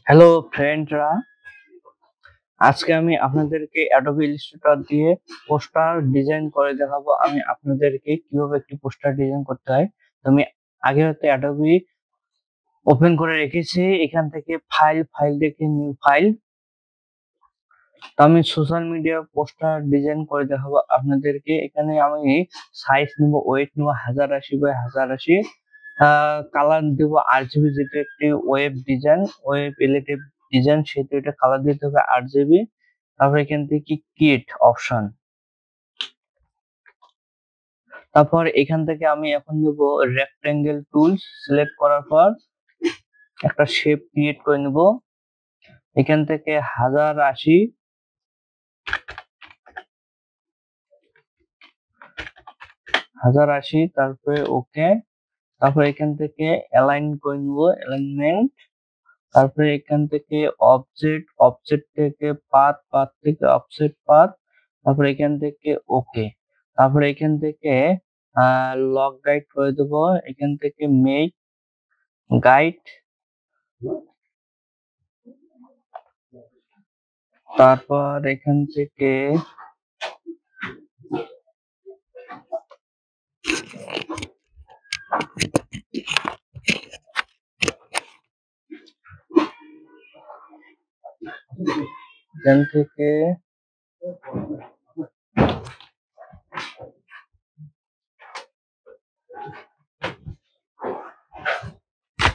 Hello ফ্রেন্ডরা, আজকে আমি আপনাদেরকে অ্যাডোবি ইলাস্ট্রেটর দিয়ে পোস্টার ডিজাইন করে দেখাবো। আমি আপনাদেরকে কিভাবে একটি পোস্টার ডিজাইন করতে হয়। তো আমি আগে হয়তো অ্যাডোবি ওপেন করে রেখেছি, এখান থেকে ফাইল দেখে নিউ ফাইল। তো আমি সোশ্যাল মিডিয়া পোস্টার ডিজাইন করে দেখাবো আপনাদেরকে। এখানে আমি সাইজ নিব, ওয়েট নিব 1080x1080, কালার দেবো RGB, যেটা একটি web design, web relative design, সেহেতু এটা কালার দিতে হবে RGB। তারপর এখান থেকে কিট অপশন, তারপর এখান থেকে আমি এখন নেব রেক্টেঙ্গেল টুলস। সিলেক্ট করার পর একটা শেপ ক্রিয়েট করে নেব। এখান থেকে 1080, তারপরে ওকে। তারপর এখান থেকে অ্যালাইন করে নেব, অ্যালাইনমেন্ট। তারপরে এখান থেকে অবজেক্ট থেকে পাথ থেকে অফসেট পাথ। তারপরে এখান থেকে ওকে। তারপরে এখান থেকে লক গাইড করে দেবো। এখান থেকে মেক গাইড, তারপর এখান থেকে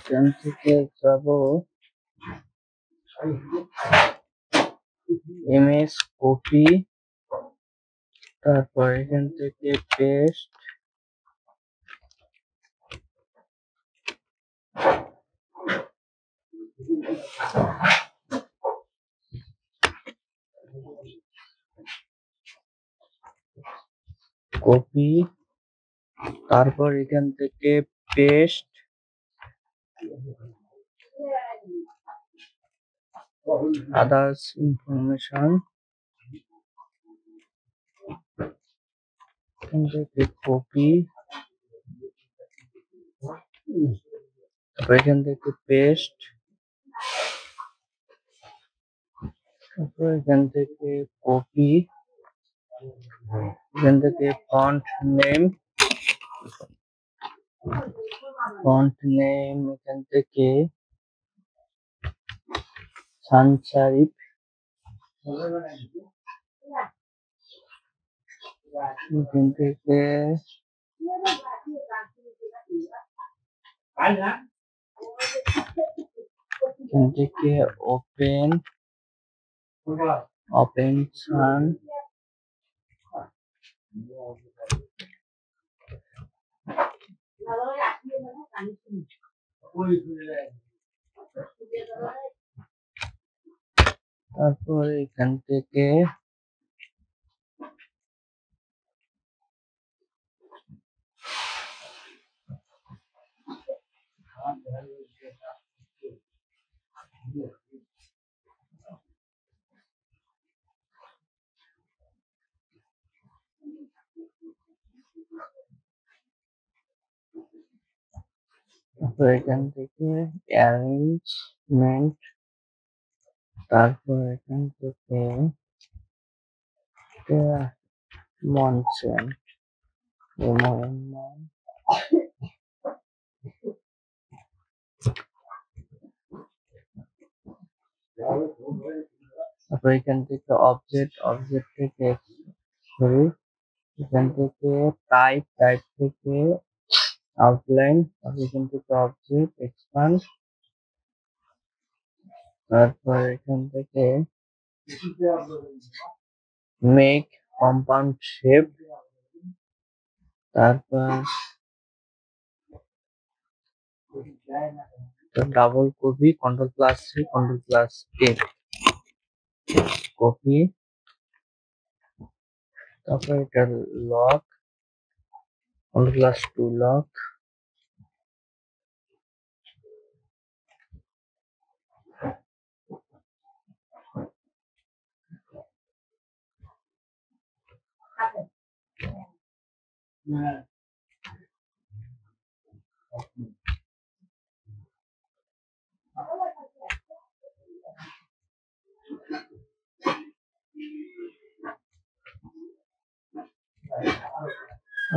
এখান থেকে যাব ইমেজ কপি, তারপর এখান থেকে পেস্ট, কপি, তারপর এখান থেকে পেস্ট, আদার্স ইনফরমেশন, এখান থেকে কপি, তারপর এখান থেকে পেস্ট, তারপর এখান থেকে কপি, এখান থেকে ফন্ট নেম, এখান থেকে সানসারিফ, এখান থেকে ওপেন সান, তারপর এখান থেকে অ্যারেঞ্জমেন্ট, তারপর এখান থেকে মনসেন্ট, তারপর এখান থেকে অবজেক্ট থেকে সরি, এখান থেকে টাইপ থেকে আউটলাইন, এখান থেকে অবজেক্ট এক্সপান্ড, তারপর এখান থেকে মেক কম্পাউন্ড শেপ, তারপর double copy, Ctrl+C Ctrl+A copy, তারপর এটা লক, Ctrl+2 লক,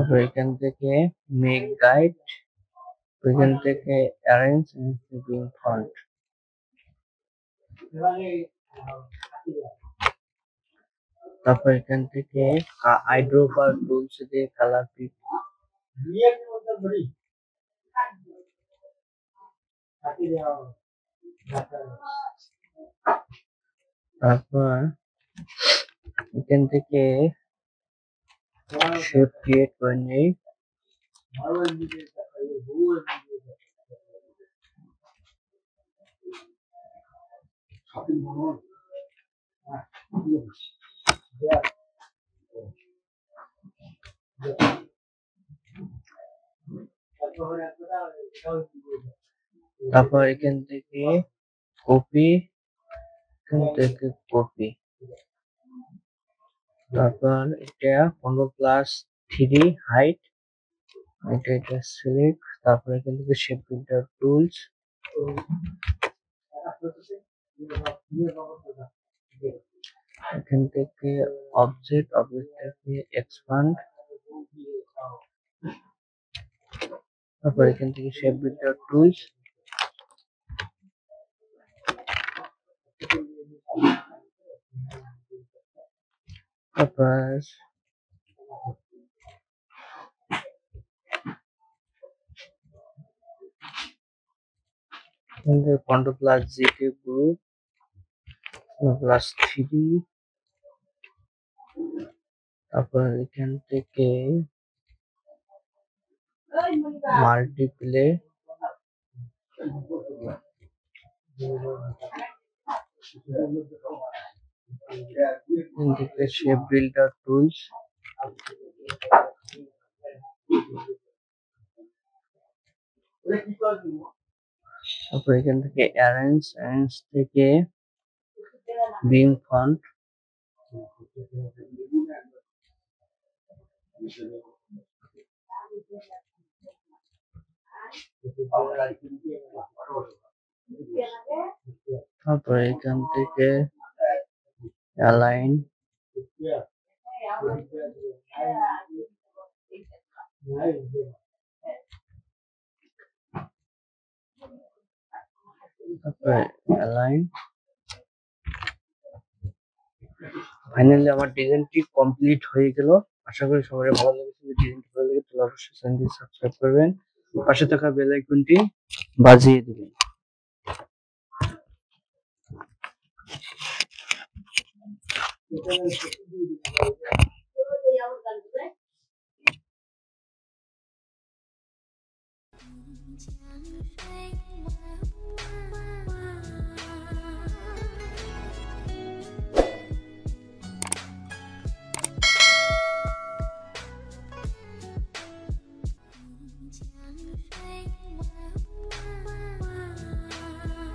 তারপর এখান থেকে মেক গাইড, এখান থেকে অ্যারেঞ্জ বিং ফন্ট, তারপর এখান থেকে আইড্রোপার টুলস দিয়ে কালার পিক, তারপর এখান থেকে শেপ ক্রিয়েট করে নেই, তারপর এখান থেকে কপি, তারপর এটা 15+3 হাইট, এটা সিলেক্ট, তারপর এখান থেকে শেপ বিল্ডার টুলস, এখান থেকে অবজেক্ট থেকে এক্সপান্ড, তারপর এখান থেকে শেপ বিল্ডার টুলস, তারপর Ctrl+G গ্রুপ +3, তারপর এখান থেকে মাল্টিপ্লে, এখান থেকে শেপ বিল্ডার টুলস, তারপর এখান থেকে অ্যারেঞ্জ থেকে বিং ফন্ট, তারপর এখান থেকে অ্যালাইন, ফাইনালি আমার ডিজাইনটি কমপ্লিট হয়ে গেল। আশা করি সবাই ভালো লেগেছে। যদি ডিজাইনটি ভালো লাগে তাহলে অবশ্যই চ্যানেলটি সাবস্ক্রাইব করবেন, পাশে থাকা বেল আইকনটি বাজিয়ে দিবেন।